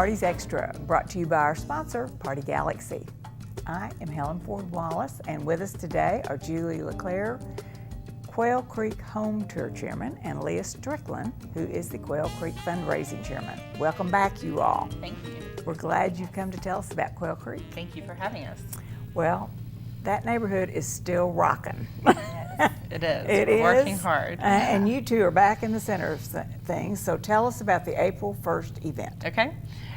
Parties Extra, brought to you by our sponsor, Party Galaxy. I am Helen Ford Wallace, and with us today are Julie Leclercq, Quail Creek Home Tour Chairman, and Leah Strickland, who is the Quail Creek Fundraising Chairman. Welcome back, you all. Thank you. We're glad you've come to tell us about Quail Creek. Thank you for having us. Well, that neighborhood is still rocking. Yes, it is. We're working hard. And you two are back in the center of things, so tell us about the April 1st event. Okay.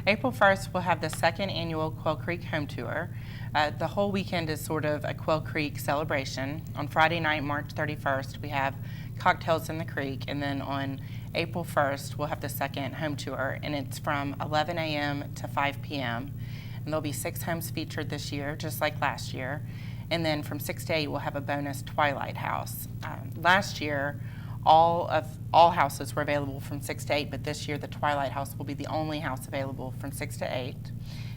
April 1st, we'll have the second annual Quail Creek Home Tour. The whole weekend is sort of a Quail Creek celebration. On Friday night, March 31st, we have cocktails in the creek, and then on April 1st, we'll have the second home tour, and it's from 11 a.m. to 5 p.m. And there'll be 6 homes featured this year, just like last year. And then from 6 to 8, we'll have a bonus Twilight House. Last year, all houses were available from 6 to 8, but this year the Twilight House will be the only house available from 6 to 8,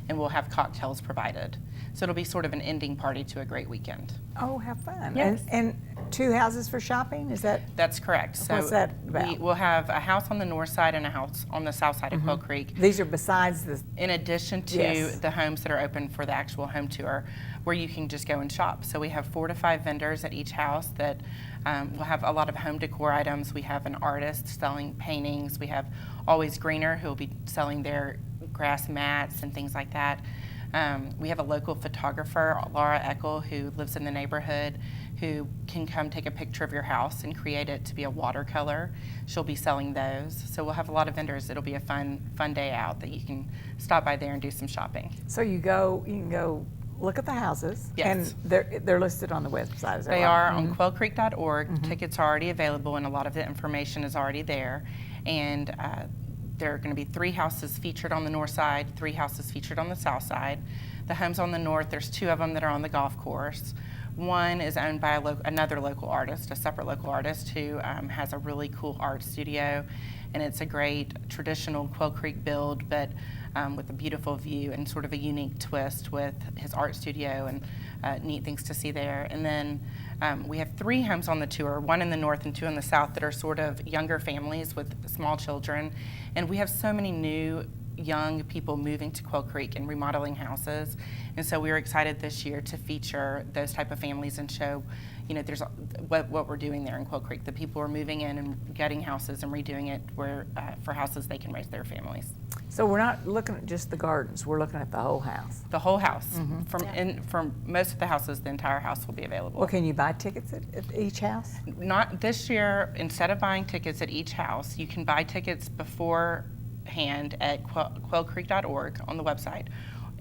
and we'll have cocktails provided. So it'll be sort of an ending party to a great weekend. Oh, have fun. Yes. And 2 houses for shopping, is that? That's correct. So what's that about? We'll have a house on the north side and a house on the south side of Quail Creek. These are besides the... In addition to Yes. the homes that are open for the actual home tour, where you can just go and shop. So we have 4 to 5 vendors at each house that will have a lot of home decor items. We have an artist selling paintings. We have Always Greener, who will be selling their grass mats and things like that. We have a local photographer, Laura Eckel, who lives in the neighborhood, who can come take a picture of your house and create it to be a watercolor. She'll be selling those. So we'll have a lot of vendors. It'll be a fun day out that you can stop by there and do some shopping. So you can go look at the houses. Yes. And they're listed on the website, is that They right? are on quailcreek.org. Tickets are already available, and a lot of the information is already there. And there are going to be 3 houses featured on the north side, 3 houses featured on the south side. The homes on the north, there's 2 of them that are on the golf course. One is owned by another local artist, a separate local artist who has a really cool art studio, and it's a great traditional Quail Creek build, but with a beautiful view and sort of a unique twist with his art studio and neat things to see there. And then we have 3 homes on the tour, 1 in the north and 2 in the south, that are sort of younger families with small children. And we have so many new young people moving to Quail Creek and remodeling houses. And so we were excited this year to feature those type of families and show, there's what we're doing there in Quail Creek. The people are moving in and getting houses and redoing it for houses they can raise their families. So we're not looking at just the gardens, we're looking at the whole house. The whole house. From most of the houses, the entire house will be available. Well, can you buy tickets at each house? Not this year. Instead of buying tickets at each house, you can buy tickets beforehand at quailcreek.org on the website.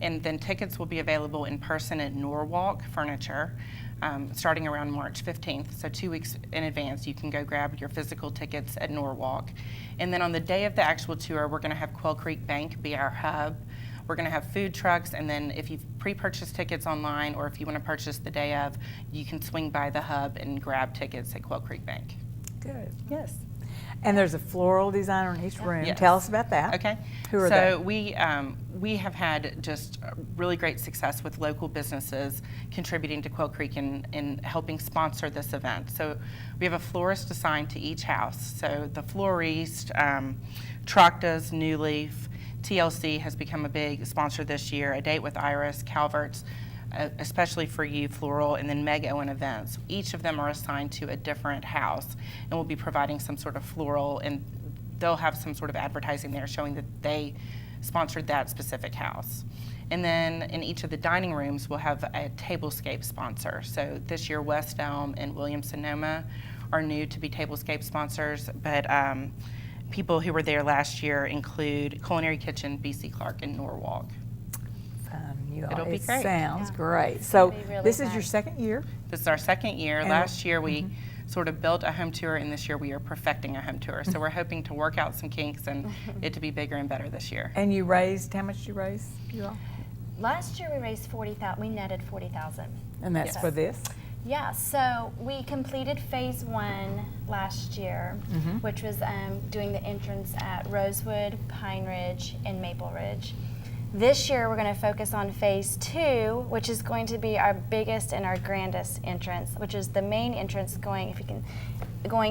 And then tickets will be available in person at Norwalk Furniture starting around March 15th. So 2 weeks in advance, you can go grab your physical tickets at Norwalk. And then on the day of the actual tour, we're going to have Quail Creek Bank be our hub. We're going to have food trucks, and then if you've pre-purchased tickets online or if you want to purchase the day of, you can swing by the hub and grab tickets at Quail Creek Bank. Good. Yes. And there's a floral designer in each room. Yes. Tell us about that. Okay. Who are they? So we have had just really great success with local businesses contributing to Quail Creek and helping sponsor this event. So we have a florist assigned to each house. So the florist, Trocta's, New Leaf, TLC has become a big sponsor this year. A Date with Iris, Calvert's, especially for you, Floral, and then Meg Owen Events. Each of them are assigned to a different house, and we'll be providing some sort of floral, and they'll have some sort of advertising there showing that they sponsored that specific house. And then in each of the dining rooms, we'll have a tablescape sponsor. So this year, West Elm and Williams-Sonoma are new to be tablescape sponsors, but people who were there last year include Culinary Kitchen, BC Clark, and Norwalk. It'll be great. Sounds great. So really this is fun. your second year? This is our second year. And Last year we sort of built a home tour, and this year we are perfecting a home tour. So we're hoping to work out some kinks and it to be bigger and better this year. And you raised, how much did you raise, you all? Last year we raised 40,000. We netted 40,000. And that's Yes. for this? Yeah. So we completed phase 1 last year, which was doing the entrance at Rosewood, Pine Ridge, and Maple Ridge. This year we're going to focus on phase 2, which is going to be our biggest and our grandest entrance, which is the main entrance going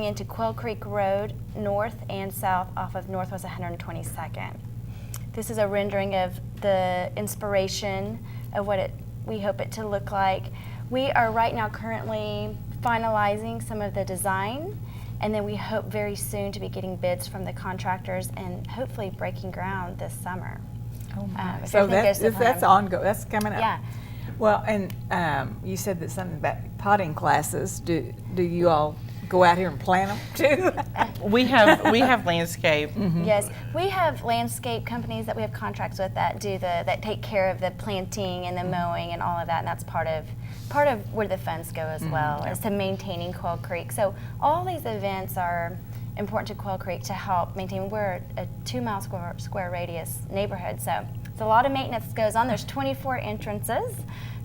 into Quail Creek Road, north and south off of Northwest 122nd. This is a rendering of the inspiration of what we hope it to look like. We are right now currently finalizing some of the design, and then we hope very soon to be getting bids from the contractors and hopefully breaking ground this summer. Oh my. If So everything goes to that's plan. ongoing. That's coming up. Yeah. Well, and you said that something about potting classes. Do you all go out here and plant them too? We have landscape. Yes, we have landscape companies that we have contracts with that that take care of the planting and the mowing and all of that, and that's part of where the funds go as well, is to maintaining Quail Creek. So all these events are important to Quail Creek to help maintain. We're a 2-mile square radius neighborhood, so it's a lot of maintenance that goes on. There's 24 entrances,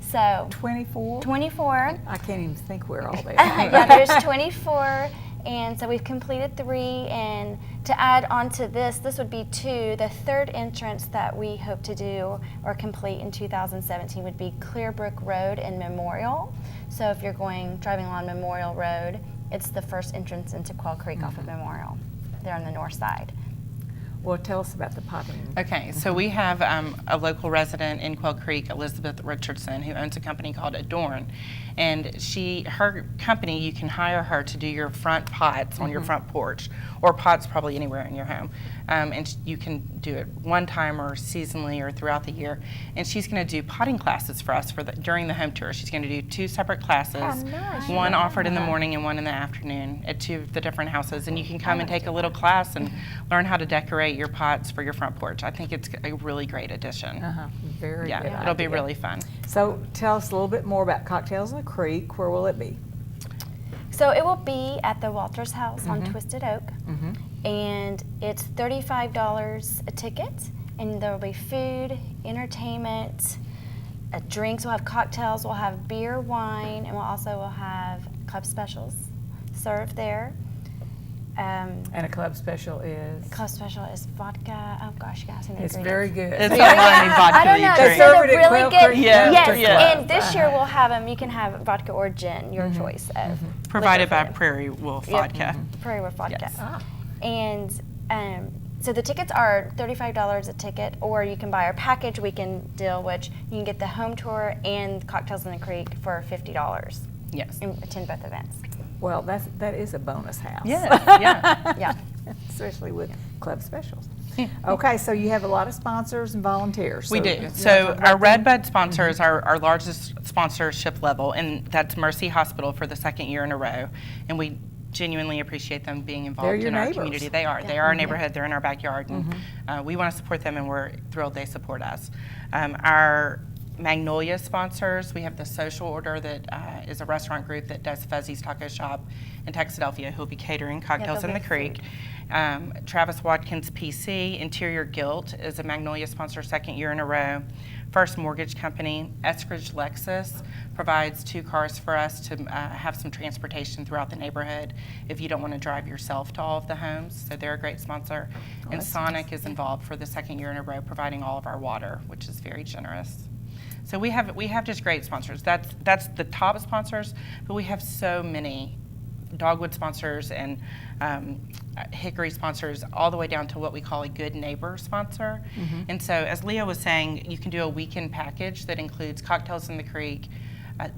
so 24? 24. I can't even think where all they are. Yeah, there's 24, and so we've completed 3, and to add on to this would be 2. The third entrance that we hope to do or complete in 2017 would be Clearbrook Road and Memorial. So if you're driving along Memorial Road, it's the first entrance into Quail Creek off of Memorial. They're on the north side. Well, tell us about the potting. Okay, so we have a local resident in Quail Creek, Elizabeth Richardson, who owns a company called Adorn. And her company, you can hire her to do your front pots on your front porch, or pots probably anywhere in your home. And you can do it one time or seasonally or throughout the year. And she's going to do potting classes for us during the home tour. She's going to do 2 separate classes, nice. one offered in the morning and one in the afternoon at 2 of the different houses. And you can come and take a little class and learn how to decorate your pots for your front porch. I think it's a really great addition. Very good. Yeah, it'll be idea. really fun. So tell us a little bit more about Cocktails in the Creek. Where will it be? So it will be at the Walters House on Twisted Oak, and it's $35 a ticket, and there will be food, entertainment, drinks. We'll have cocktails, we'll have beer, wine, and will have club specials served there. And a club special is? Club special is vodka. Oh gosh, you gotta see the It's ingredients. very good. It's all any vodka I don't know. you They drink. So serve it they're at really Quail good. Creek Yes, Country Yeah. Club. and this year we'll have them. You can have vodka or gin, your choice of. Provided by liquor for you. Prairie Wolf Vodka. Prairie Wolf Vodka. Yes. And so the tickets are $35 a ticket, or you can buy our package weekend deal, which you can get the home tour and Cocktails in the Creek for $50 Yes. and attend both events. Well, that is a bonus house. Yes, yeah. Yeah. Especially with club specials. Okay, so you have a lot of sponsors and volunteers. We So do. you So wanna talk our about Redbud sponsors are our largest sponsorship level, and that's Mercy Hospital for the 2nd year in a row. And we genuinely appreciate them being They're involved your in our neighbors. community. They are. They are our neighborhood. They're in our backyard, and we want to support them, and we're thrilled they support us. Our Magnolia sponsors, we have the Social Order that is a restaurant group that does Fuzzy's Taco Shop in Texadelphia, who'll be catering Cocktails they'll in the make Creek. Travis Watkins PC, Interior Guilt is a Magnolia sponsor 2nd year in a row. First Mortgage Company, Eskridge Lexus provides 2 cars for us to have some transportation throughout the neighborhood if you don't want to drive yourself to all of the homes. So they're a great sponsor. And Sonic is involved for the 2nd year in a row, providing all of our water, which is very generous. So we have just great sponsors. That's the top sponsors, but we have so many Dogwood sponsors and Hickory sponsors, all the way down to what we call a good neighbor sponsor. And so, as Leah was saying, you can do a weekend package that includes Cocktails in the Creek,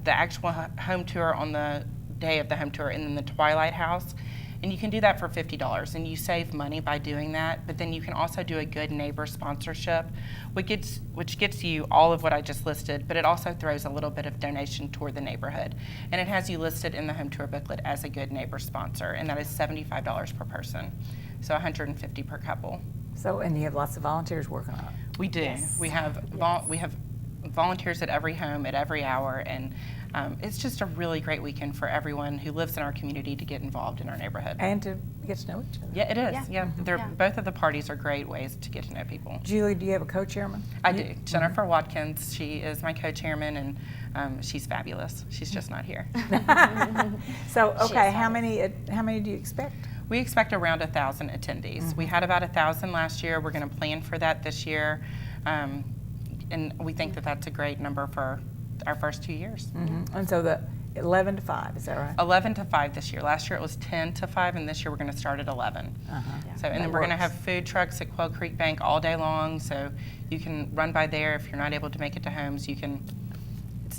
the actual home tour on the day of the home tour, and then the Twilight House. And you can do that for $50, and you save money by doing that. But then you can also do a good neighbor sponsorship, which gets you all of what I just listed, but it also throws a little bit of donation toward the neighborhood. And it has you listed in the home tour booklet as a good neighbor sponsor, and that is $75 per person, so $150 per couple. So, and you have lots of volunteers working on it. We do. Yes. We have volunteers at every home at every hour, and it's just a really great weekend for everyone who lives in our community to get involved in our neighborhood. And to get to know each other. Yeah, it is. Yeah. Yeah. Both of the parties are great ways to get to know people. Julie, do you have a co-chairman? I do. Jennifer Watkins, she is my co-chairman, and she's fabulous. She's just not here. So, okay, She's how many do you expect? We expect around 1,000 attendees. We had about 1,000 last year. We're going to plan for that this year. And we think that that's a great number for our first 2 years. And so the 11 to 5, is that right? 11 to 5 this year. Last year it was 10 to 5, and this year we're going to start at 11. So, and then we're going to have food trucks at Quail Creek Bank all day long, so you can run by there. If you're not able to make it to homes, you can.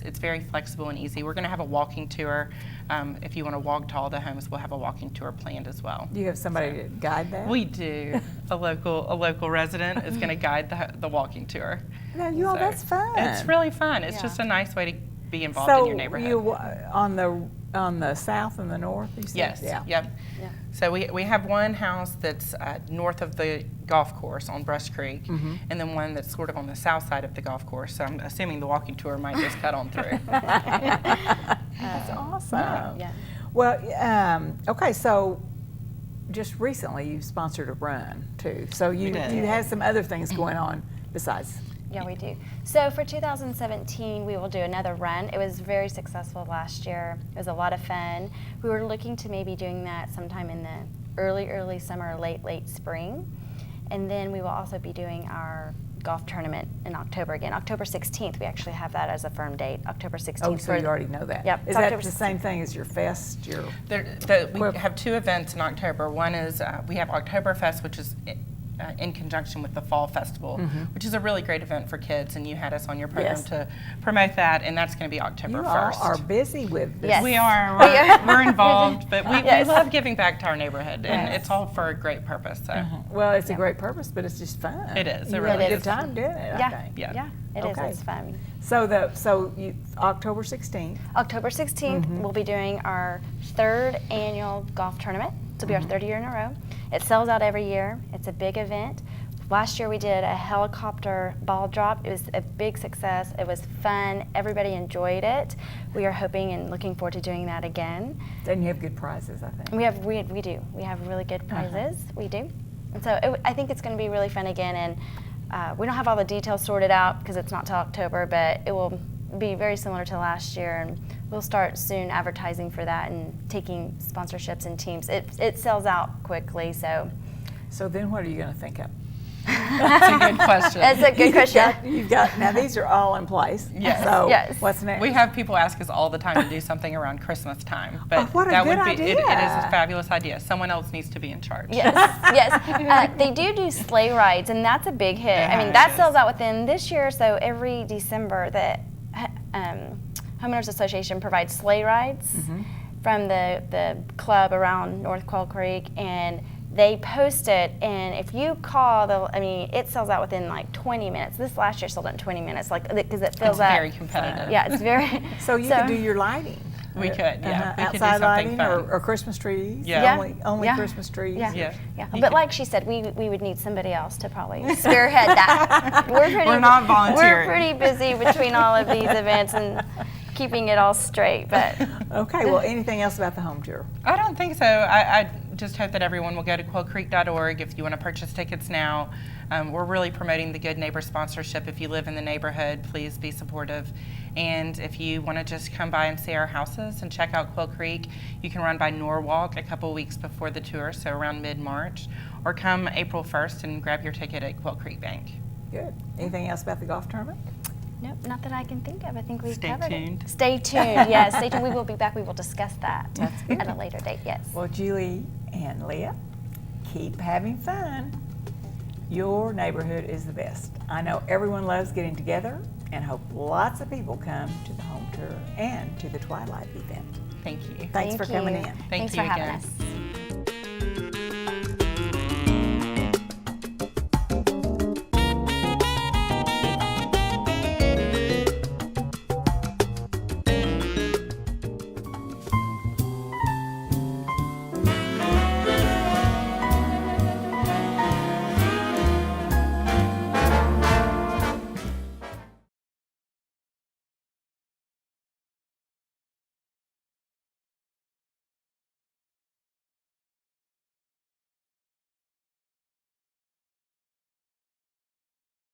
It's very flexible and easy. We're going to have a walking tour. If you want to walk to all the homes, we'll have a walking tour planned as well. Do you have somebody to guide that? We do. A local resident is going to guide the walking tour. No, you all, that's fun. It's really fun. It's just a nice way to be involved in your neighborhood. So on the south and the north, you said? Yes. Yeah. Yep. Yeah. So we have one house that's north of the golf course on Brush Creek, and then one that's sort of on the south side of the golf course. So I'm assuming the walking tour might just cut on through. That's awesome. Yeah. Well, okay, so just recently you sponsored a run too. So you had some other things going on besides. Yeah, we do. So for 2017, we will do another run. It was very successful last year. It was a lot of fun. We were looking to maybe doing that sometime in the early summer, late spring. And then we will also be doing our golf tournament in October again. October 16th, we actually have that as a firm date, October 16th. Oh, so you already know that. Yep. Is that the same thing as your fest? We have two events in October. One is we have Oktoberfest, which is in conjunction with the Fall Festival, which is a really great event for kids, and you had us on your program to promote that, and that's going to be October 1st. You all are busy with this. Yes. We are. We're involved, but we love giving back to our neighborhood, and it's all for a great purpose. So. Well, it's a great purpose, but it's just fun. It is. You It had really a good is. time doing it, I think. Yeah, it is. Okay. It's fun. So October 16th. October 16th, we'll be doing our third annual golf tournament. This will be our third year in a row. It sells out every year. It's a big event. Last year we did a helicopter ball drop. It was a big success. It was fun. Everybody enjoyed it. We are hoping and looking forward to doing that again. And you have good prizes, I think. We do. We have really good prizes. We do. And so I think it's going to be really fun again. And we don't have all the details sorted out because it's not till October, but it will be very similar to last year. And we'll start soon advertising for that and taking sponsorships and teams. It sells out quickly, so. So then what are you going to think of? That's a good question. That's a good question. Now these are all in place. Yes. So Yes. what's next? We have people ask us all the time to do something around Christmas time, but what a that good would be idea. it is a fabulous idea. Someone else needs to be in charge. Yes, yes. They do sleigh rides, and that's a big hit. I mean, that sells out within this year. So every December, the Homeowners Association provides sleigh rides from the club around North Quail Creek, and they post it. And if you call, it sells out within like 20 minutes. This last year sold out in 20 minutes, because it fills up. It's very competitive. Yeah, it's very. So you could do your lighting. We could, yeah. We could do outside something lighting fun. or Christmas trees. Yeah. Only Yeah. Christmas trees. Yeah. Yeah. Yeah, You but could- like she said, we would need somebody else to probably spearhead that. We're not volunteering. We're pretty busy between all of these events and keeping it all straight, but Okay. Well, anything else about the home tour? I don't think so. I just hope that everyone will go to quailcreek.org if you want to purchase tickets now. We're really promoting the Good Neighbor sponsorship. If you live in the neighborhood, please be supportive. And if you want to just come by and see our houses and check out Quail Creek, you can run by Norwalk a couple weeks before the tour, so around mid-March, or come April 1st and grab your ticket at Quail Creek Bank. Good. Anything else about the golf tournament? nope, not that I can think of. I think we've Stay covered tuned. it. Stay tuned. Yes, stay tuned. We will be back. We will discuss that at a later date. Yes. Well, Julie and Leah, keep having fun. Your neighborhood is the best. I know everyone loves getting together and hope lots of people come to the home tour and to the Twilight event. Thank you. Thanks for coming in. Thank Thanks you for having again. us.